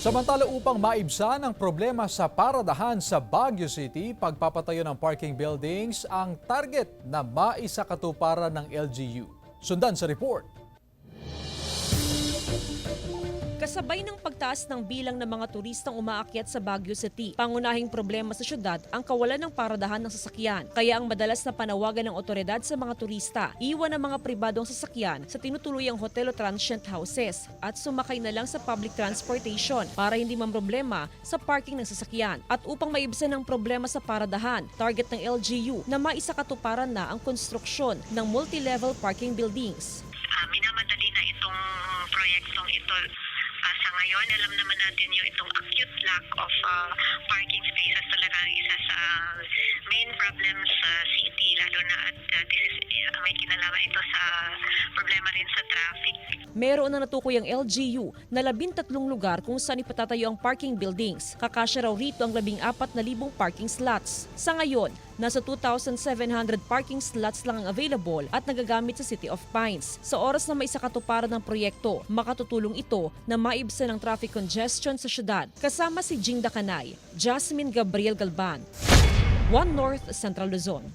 Samantala upang maibsan ang problema sa paradahan sa Baguio City, pagpapatayo ng parking buildings ang target na maisakatuparan ng LGU. Sundan sa report. Kasabay ng pagtaas ng bilang ng mga turistang umaakyat sa Baguio City, pangunahing problema sa syudad ang kawalan ng paradahan ng sasakyan. Kaya ang madalas na panawagan ng otoridad sa mga turista, iwan ang mga pribadong sasakyan sa tinutuluyang hotel o transient houses at sumakay na lang sa public transportation para hindi mamroblema sa parking ng sasakyan. At upang maibsan ang problema sa paradahan, target ng LGU na maisakatuparan na ang konstruksyon ng multi-level parking buildings. Minamadali na itong proyektong ito. Sa ngayon, alam naman natin yung itong acute lack of parking spaces talaga ang isa sa main problems sa city, lalo na at may kinalaman ito sa problema rin sa traffic. Meron na natukoy ang LGU na 13 lugar kung saan ipatatayo ang parking buildings. Kakasya raw rito ang 14,000 parking slots. Sa ngayon, nasa 2,700 parking slots lang ang available at nagagamit sa City of Pines. Sa oras na maisakatuparan ng proyekto, makatutulong ito na maibsan ang traffic congestion sa syudad. Kasama si Jing Dakanay, Jasmine Gabriel Galban, One North Central Luzon.